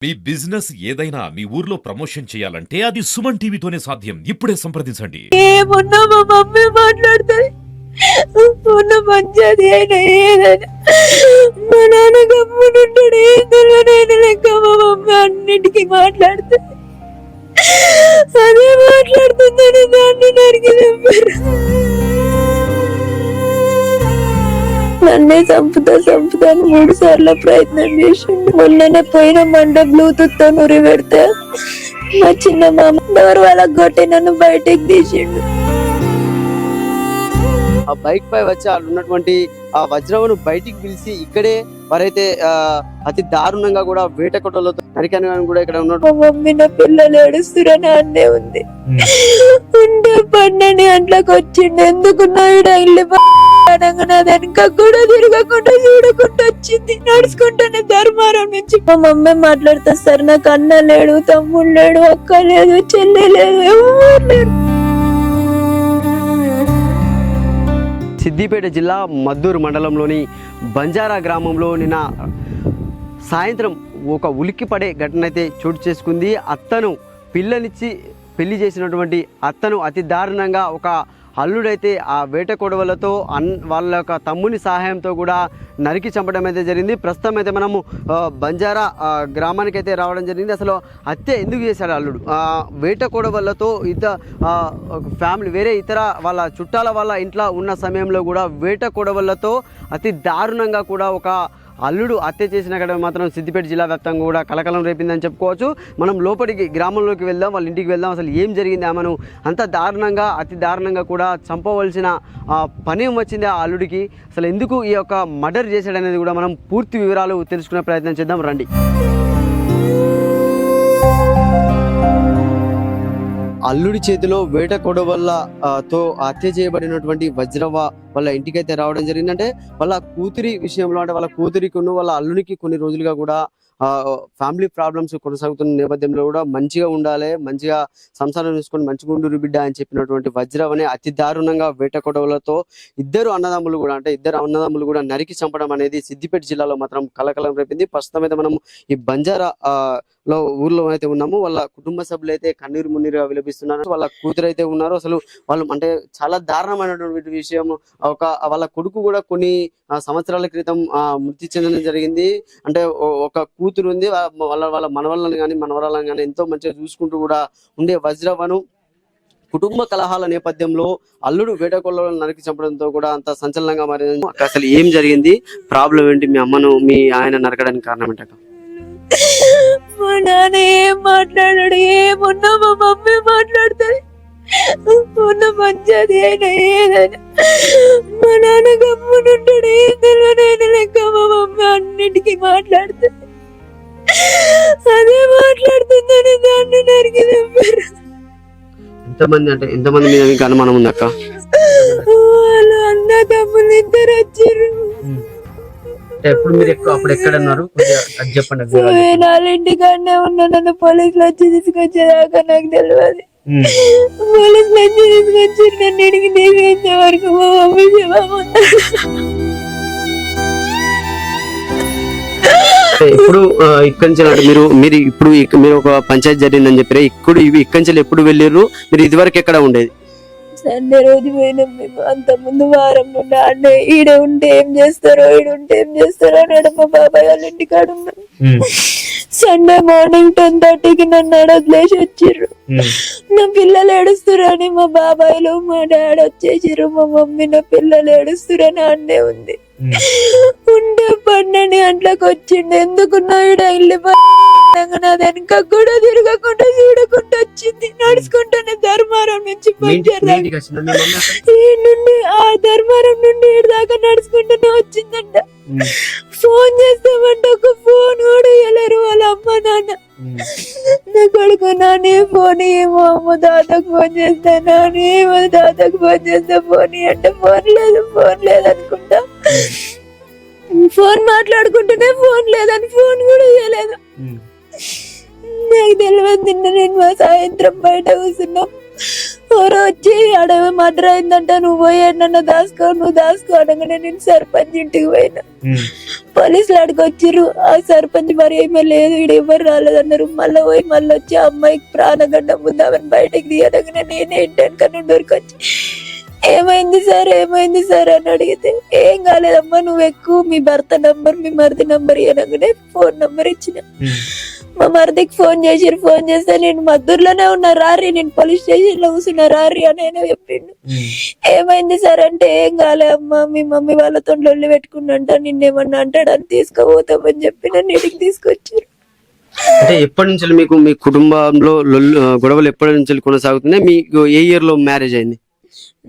మీ business ఏదైనా మీ ఊర్లో promotion చేయాలంటే అది సుమన్ టీవీతోనే సాధ్యం. ఇప్పుడే సంప్రదించండి. ఏమున్నా మా మమ్మీ మాట్లాడుతుంది. ఉన్న మంచిది అయినా ఏదైనా మా నాన్న గమ్మునుంటాడు. ఏం తెలియనైనా లెక్క మా మమ్మీ అన్నిటికీ మాట్లాడుతుంది. అదే మాట్లాడుతుందని దాన్ని నరికి చంపారు. నన్నే చంపుతాను 3 సార్లు ప్రయత్నం చేసిండు. మొన్ననే పోయిన మండ బ్లూటూత్ తో నురి పెడితే మా చిన్న మామ డోర్ వాళ్ళకి కొట్టి నన్ను బయటకు తీసిండు. ఆ బైక్ పై వచ్చి వాళ్ళు ఉన్నటువంటి ఆ వజ్రవను బయటికి పిలిచి ఇక్కడే వారైతే అతి దారుణంగా కూడా వేట కొట్టలతో నరికని కూడా ఇక్కడ ఉన్నట్టు. మా మమ్మీ నా పిల్లలు ఏడుస్తురని అన్నే ఉంది. ఉండే 12 గంటలకు వచ్చిండు. ఎందుకున్నా ఇల్లు వెనక కూడా తిరగకుండా చూడకుండా వచ్చింది. నడుచుకుంటానే ధర్మారం నుంచి మా మమ్మీ మాట్లాడుతా సార్, నాకు అన్న లేడు, తమ్ముడు లేడు, అక్క లేదు, చెల్లి లేదు, ఎవరు లేరు. సిద్దిపేట జిల్లా మద్దూరు మండలంలోని బంజారా గ్రామంలో నిన్న సాయంత్రం ఒక ఉలిక్కిపడే ఘటన అయితే చోటు చేసుకుంది. అత్తను పిల్లనిచ్చి పెళ్లి చేసినటువంటి అత్తను అతి దారుణంగా ఒక అల్లుడైతే ఆ వేట కొడవలతో వాళ్ళ యొక్క తమ్ముని సహాయంతో కూడా నరికి చంపడం అయితే జరిగింది. ప్రస్తుతం అయితే మనము బంజారా గ్రామానికి అయితే రావడం జరిగింది. అసలు హత్య ఎందుకు చేశాడు అల్లుడు? వేట కొడవలతో ఫ్యామిలీ వేరే ఇతర వాళ్ళ చుట్టాల వాళ్ళ ఇంట్లో ఉన్న సమయంలో కూడా వేట కొడవలతో అతి దారుణంగా కూడా ఒక అల్లుడు హత్య చేసిన ఘటన మాత్రం సిద్దిపేట జిల్లా వ్యాప్తంగా కూడా కలకలం రేపిందని చెప్పుకోవచ్చు. మనం లోపలికి గ్రామంలోకి వెళ్దాం, వాళ్ళ ఇంటికి వెళ్దాం. అసలు ఏం జరిగింది, ఆమెను అంత దారుణంగా అతి దారుణంగా కూడా చంపవలసిన పని వచ్చింది ఆ అల్లుడికి. అసలు ఎందుకు ఈ యొక్క మర్డర్ చేశాడనేది కూడా మనం పూర్తి వివరాలు తెలుసుకునే ప్రయత్నం చేద్దాం రండి. అల్లుడి చేతిలో వేట కొడవల్ల తో హత్య చేయబడినటువంటి వజ్రవ వాళ్ళ ఇంటికైతే రావడం జరిగింది. అంటే వాళ్ళ కూతురి విషయంలో, అంటే వాళ్ళ కూతురికి వాళ్ళ అల్లునికి కొన్ని రోజులుగా కూడా ఫ్యామిలీ ప్రాబ్లమ్స్ కొనసాగుతున్న నేపథ్యంలో కూడా మంచిగా ఉండాలి, మంచిగా సంసారం చూసుకొని మంచిగా ఉండు బిడ్డ అని చెప్పినటువంటి వజ్రవని అతి దారుణంగా వేట కొడవలతో ఇద్దరు అన్నదమ్ములు కూడా నరికి చంపడం అనేది సిద్దిపేట జిల్లాలో మాత్రం కలకలం రేపింది. ప్రస్తుతం అయితే మనం ఈ బంజారా ఊర్లో అయితే ఉన్నాము. వాళ్ళ కుటుంబ సభ్యులు అయితే కన్నీరు మున్నీరుగా విలపిస్తున్నారు. వాళ్ళ కూతురు అయితే ఉన్నారు. అసలు వాళ్ళు అంటే చాలా దారుణమైనటువంటి విషయం. వాళ్ళ కొడుకు కూడా కొన్ని సంవత్సరాల క్రితం మృతి చెందడం జరిగింది. అంటే ఒక కూతురు ఉంది. వాళ్ళ మనవళ్ళని కానీ మనవరాలను కానీ ఎంతో మంచిగా చూసుకుంటూ కూడా ఉండే వజ్రవను కుటుంబ కలహాల నేపథ్యంలో అల్లుడు వేటకొల్లను నరికి చంపడంతో కూడా అంత సంచలనంగా మారింది. అసలు ఏం జరిగింది, ప్రాబ్లం ఏంటి, మీ అమ్మను మీ ఆయన నరకడానికి కారణం ఏంటక్క? మా నాన్న ఏం మాట్లాడాడు, ఏమున్నా మా మమ్మీ మాట్లాడుతుంది. ఉన్న మంచిది అయినా ఏదైనా మా నాన్న గమ్మునుంటాడు. ఏం తెలియనైనా లెక్క మా మమ్మీ అన్నిటికీ మాట్లాడుతుంది. అదే మాట్లాడుతుందని దాన్ని నరికి చంపారు. ఎంతమంది మీద మీకు అనుమానం ఉంది అక్క? వాళ్ళు అన్న తమ్ముళ్ళు ఇద్దరు వచ్చారు. ఎప్పుడు మీరు అప్పుడు ఎక్కడ ఉన్నారు చెప్పండి. వాళ్ళ ఇంటికాడనే ఉన్నా. నన్ను పోలీసులు వచ్చి తీసుకొచ్చేదాకా నాకు తెలియదు. పోలీసులు వచ్చి తీసుకొచ్చి నన్ను ఇంటికి తీసుకొచ్చే వరకు మా మమ్మీ ఇప్పుడు ఇక్కడి నుంచి మీరు ఒక పంచాయతీ జరిగిందని చెప్పారు. ఇక్కడి నుంచి ఎప్పుడు వెళ్ళారు మీరు? ఇదివరకు ఎక్కడ ఉండేది? సండే రోజు పోయినాం మేము. అంత ముందు వారం నుండి ఆడే ఈడ ఉంటే ఏం చేస్తారో అని మా బాబాయ్ వాళ్ళ ఇంటికాడ ఉన్నాం. సండే మార్నింగ్ 10:30కి నన్ను వదిలేసి వచ్చిర్రు. నా పిల్లలు ఏడుస్తురని మా బాబాయ్లు మా డాడీ వచ్చేసిర్రు. మా మమ్మీ నా పిల్లలు ఏడుస్తురని ఆడనే ఉంది. ఉండే 12 గంటలకు వచ్చిండు. ఎందుకున్నా ఇల్లు వెనక కూడా తిరగకుండా చూడకుండా వచ్చింది. నడుచుకుంటానే ధర్మారం నుంచి నుండి ఆ ధర్మారం నుండి దాకా నడుచుకుంటూనే వచ్చిందంట. ఫోన్ చేస్తామంటే ఒక ఫోన్ కూడా ఇవ్వలేరు వాళ్ళ అమ్మ నాన్న. నా కొడుకు నానే ఫోన్ ఏమో అమ్మ తాతకు ఫోన్ చేస్తా, నానేమో తాతకు ఫోన్ చేస్తా, ఫోన్ అంటే ఫోన్ లేదు అనుకుంటా. ఫోన్ మాట్లాడుకుంటూనే ఫోన్ లేదని ఫోన్ కూడా ఇవ్వలేదు. నాకు తెలియదు. నేను సాయంత్రం బయట కూర్చున్నాం. ఎవరో వచ్చి అడవి మర్డర్ అయిందంట, నువ్వు పోయి నన్ను దాసుకో అనగానే నేను సర్పంచ్ ఇంటికి పోయినా. పోలీసులు అడిగి వచ్చిర్రు. ఆ సర్పంచ్ మరి ఏమీ లేదు, ఈడ ఎవరు రాలేదన్నారు. మళ్ళీ పోయి మళ్ళీ వచ్చి ఆ అమ్మాయికి ప్రాణగండం ఉంది, ఆమెను బయటకు తీయడగానే నేనే ఇంటి వెనక నుండి ఉరికొచ్చి ఏమైంది సార్ అని అడిగితే, ఏం కాలేదమ్మా నువ్వు ఎక్కువ, మీ భర్త నంబర్ మీ మరిది నంబర్ అనగానే ఫోన్ నంబర్ ఇచ్చిన. మా మరిదికి ఫోన్ చేస్తే నేను మద్దూరులోనే ఉన్నా రారి, నేను పోలీస్ స్టేషన్ లో కూర్చున్నా రారి అని ఆయన చెప్పిండు. ఏమైంది సార్ అంటే, ఏం కాలే అమ్మా, మీ మమ్మీ వాళ్ళతో లొల్లి పెట్టుకున్నంట, నిన్నేమన్నా అంటాడని తీసుకుపోతామని చెప్పి నన్ను ఇంటికి తీసుకొచ్చారు. అంటే ఎప్పటి నుంచి మీకు మీ కుటుంబంలో గొడవలు ఎప్పటి నుంచి కొనసాగుతున్నాయి? మీకు ఏ ఇయర్ లో మ్యారేజ్ అయింది?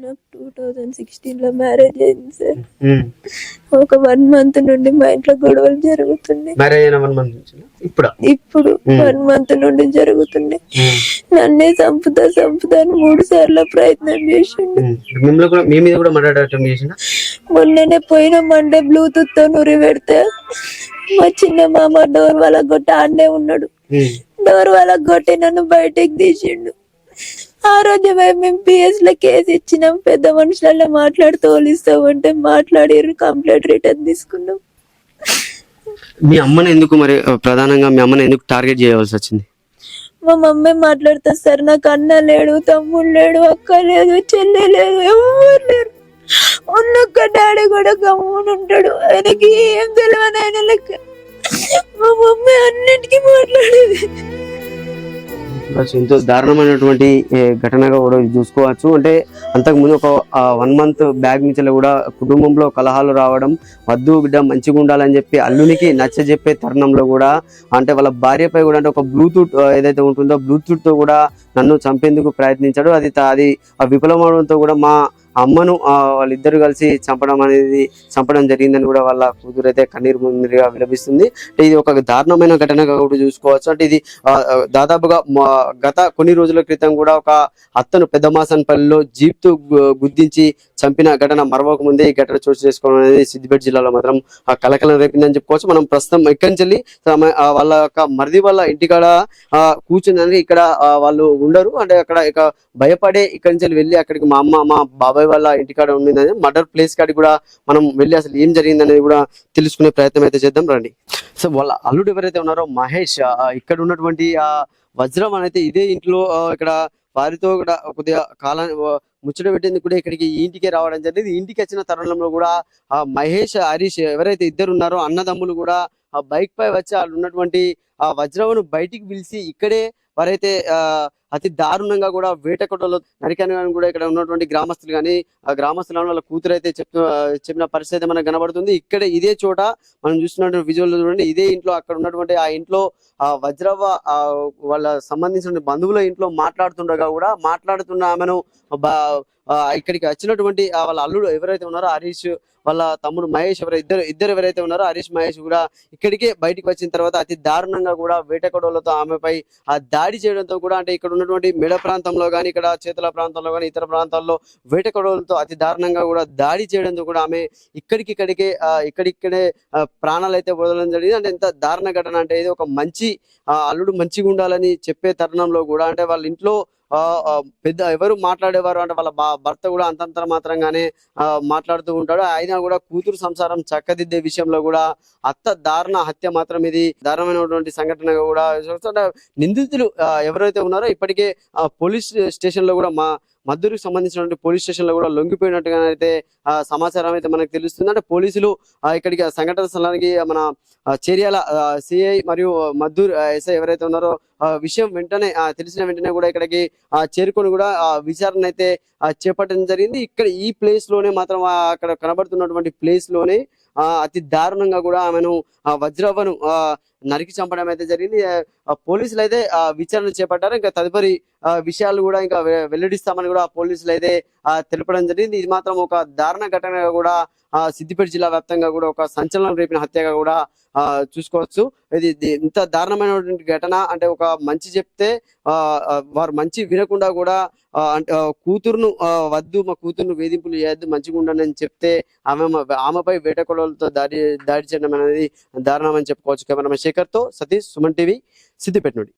నాకు 2016 లో మ్యారేజ్ అయింది సార్. ఒక 1 month నుండి మా ఇంట్లో గొడవలు జరుగుతున్నాయి. మ్యారేజ్ అయిన 1 month నుంచి ఇప్పుడు 1 month నుండి జరుగుతున్నాయి. నన్నే చంపుతా అని 3 సార్లు ప్రయత్నం చేసిండు. మీ మీద కూడా మర్డర్ అటెంప్ట్ చేసిండా? మొన్ననే పోయిన మండే బ్లూటూత్ తో నురి పెడితే మా చిన్న మామ డోర్ వాళ్ళ కొట్టి ఆడనే ఉన్నాడు. డోర్ వాళ్ళ కొట్టి నన్ను బయటికి తీసిండు. ఆ రోజు మేము పిఎస్ లో కేసు ఇచ్చినాం, పెద్ద మనుషులలో మాట్లాడి తోలిస్తామంటే మాట్లాడిర్రు, కంప్లైంట్ రిటర్న్ తీసుకున్నాం. మీ అమ్మని ఎందుకు మరి ప్రధానంగా మీ అమ్మని ఎందుకు టార్గెట్ చేయవలసి వచ్చింది? మా మమ్మీ మాట్లాడుతా సార్, నాకు అన్న లేడు, తమ్ముడు లేడు, అక్క లేదు, చెల్లి లేదు, ఎవరు లేరు. ఉన్నొక్క డాడీ కూడా గమ్మున ఉంటాడు, ఆయనకి ఏం తెలియని ఆయన లెక్క. మా మమ్మీ అన్నిటికీ మాట్లాడేది. ఎంతో దారుణమైనటువంటి ఘటనగా కూడా చూసుకోవచ్చు. అంటే అంతకుముందు ఒక 1 month బ్యాగ్ నుంచి కూడా కుటుంబంలో కలహాలు రావడం, వద్దు బిడ్డ మంచిగా ఉండాలని చెప్పి అల్లునికి నచ్చ చెప్పే తరుణంలో కూడా అంటే వాళ్ళ భార్యపై కూడా అంటే ఒక బ్లూటూత్ ఏదైతే ఉంటుందో బ్లూటూత్ తో కూడా నన్ను చంపేందుకు ప్రయత్నించాడు. అది విఫలమవడంతో కూడా మా అమ్మను వాళ్ళిద్దరు కలిసి చంపడం జరిగిందని కూడా వాళ్ళ కూతురు అయితే కన్నీరు ముందుగా విలపిస్తుంది. అంటే ఇది ఒక దారుణమైన ఘటనగా కూడా చూసుకోవచ్చు. అంటే ఇది దాదాపుగా గత కొన్ని రోజుల క్రితం కూడా ఒక అత్తను పెద్దమాసన్పల్లిలో జీప్ తో గుద్దించి చంపిన ఘటన మరవక ముందే ఈ ఘటన చోటు చేసుకోవడం అనేది సిద్దిపేట జిల్లాలో మాత్రం కలకలం రేపిందని చెప్పుకోవచ్చు. మనం ప్రస్తుతం ఇక్కడి నుంచి వాళ్ళ యొక్క మరిది వాళ్ళ ఇంటికాడ కూర్చుందని, ఇక్కడ వాళ్ళు ఉండరు అంటే అక్కడ ఇక భయపడే ఇక్కడి నుంచి వెళ్ళి అక్కడికి మా అమ్మ మా బాబాయ్ వాళ్ళ ఇంటికాడ ఉండిందని మర్డర్ ప్లేస్ కాడికి కూడా మనం వెళ్ళి అసలు ఏం జరిగింది అనేది కూడా తెలుసుకునే ప్రయత్నం అయితే చేద్దాం రండి. సో వాళ్ళ అల్లుడు ఎవరైతే ఉన్నారో మహేష్, ఇక్కడ ఉన్నటువంటి వజ్రం అనేది ఇదే ఇంట్లో ఇక్కడ వారితో కూడా కొద్దిగా కాలాన్ని ముచ్చట పెట్టేందుకు కూడా ఇక్కడికి ఈ ఇంటికే రావడం జరిగింది. ఇంటికి వచ్చిన తరుణంలో కూడా మహేష్ హరీష్ ఎవరైతే ఇద్దరు ఉన్నారో అన్నదమ్ములు కూడా ఆ బైక్ పై వచ్చి వాళ్ళు ఉన్నటువంటి ఆ వజ్రమును బయటికి పిలిచి ఇక్కడే వారైతే అతి దారుణంగా కూడా వేటకొట్టలో నరికాని కూడా ఇక్కడ ఉన్నటువంటి గ్రామస్తులు కానీ ఆ గ్రామస్తుల వాళ్ళ కూతురు అయితే చెప్పిన పరిస్థితి మనకు కనబడుతుంది. ఇక్కడ ఇదే చోట మనం చూస్తున్నటువంటి విజువల్ చూడండి, ఇదే ఇంట్లో అక్కడ ఉన్నటువంటి ఆ ఇంట్లో వజ్రవ్వ వాళ్ళ సంబంధించిన బంధువుల ఇంట్లో మాట్లాడుతున్న ఆమెను ఇక్కడికి వచ్చినటువంటి వాళ్ళ అల్లుడు ఎవరైతే ఉన్నారో హరీష్, వాళ్ళ తమ్ముడు మహేష్ ఇద్దరు ఎవరైతే ఉన్నారో హరీష్ మహేష్ కూడా ఇక్కడికే బయటకు వచ్చిన తర్వాత అతి దారుణంగా కూడా వేటకొడవలతో ఆమెపై ఆ దాడి చేయడంతో కూడా అంటే ఇక్కడ ఉన్నటువంటి మెడ ప్రాంతంలో కానీ ఇక్కడ చేతుల ప్రాంతంలో కానీ ఇతర ప్రాంతాల్లో వేటకొడవలతో అతి దారుణంగా కూడా దాడి చేయడంతో కూడా ఆమె ఇక్కడిక్కడే ప్రాణాలు అయితే వదలడం జరిగింది. అంటే ఎంత దారుణ ఘటన అంటే ఇది ఒక మంచి అల్లుడు మంచిగా ఉండాలని చెప్పే తరుణంలో కూడా అంటే వాళ్ళ ఇంట్లో పెద్ద ఎవరు మాట్లాడేవారు అంటే వాళ్ళ భర్త కూడా అంతంతర మాత్రంగానే మాట్లాడుతూ ఉంటాడు. అయినా కూడా కూతురు సంసారం చక్కదిద్దే విషయంలో కూడా అత్త దారుణ హత్య మాత్రం ఇది దారుణమైనటువంటి సంఘటనగా కూడా నిందితులు ఎవరైతే ఉన్నారో ఇప్పటికే పోలీస్ స్టేషన్ లో కూడా మద్దూరుకు సంబంధించినటువంటి పోలీస్ స్టేషన్ లో కూడా లొంగిపోయినట్టుగా అయితే సమాచారం అయితే మనకు తెలుస్తుంది. అంటే పోలీసులు ఇక్కడికి సంఘటన స్థలానికి మన చేర్యాల సిఐ మరియు మద్దూరు ఎస్ఐ ఎవరైతే ఉన్నారో విషయం వెంటనే తెలిసిన వెంటనే కూడా ఇక్కడికి చేరుకొని కూడా విచారణ అయితే చేపట్టడం జరిగింది. ఇక్కడ ఈ ప్లేస్ లోనే మాత్రం అక్కడ కనబడుతున్నటువంటి ప్లేస్ లోనే అతి దారుణంగా కూడా ఆమెను వజ్రవ్వను నరికి చంపడం అయితే జరిగింది. పోలీసులు అయితే విచారణ చేపట్టారు. ఇంకా తదుపరి విషయాలు కూడా ఇంకా వెల్లడిస్తామని కూడా పోలీసులు అయితే తెలపడం జరిగింది. ఇది మాత్రం ఒక దారుణ ఘటనగా కూడా సిద్దిపేట జిల్లా వ్యాప్తంగా కూడా ఒక సంచలనం రేపిన హత్యగా కూడా చూసుకోవచ్చు. ఇది ఇంత దారుణమైనటువంటి ఘటన అంటే ఒక మంచి చెప్తే వారు మంచి వినకుండా కూడా అంటే కూతురును వద్దు మా కూతురును వేధింపులు చేయొద్దు మంచిగా ఉండండి అని చెప్తే ఆమెపై వేటకొడవలతో దాడి చేయడం అనేది దారుణం అని చెప్పుకోవచ్చు. కెమెరామెన్ శేఖర్ తో సతీష్, సుమన్ టీవీ, సిద్దిపేట నుండి.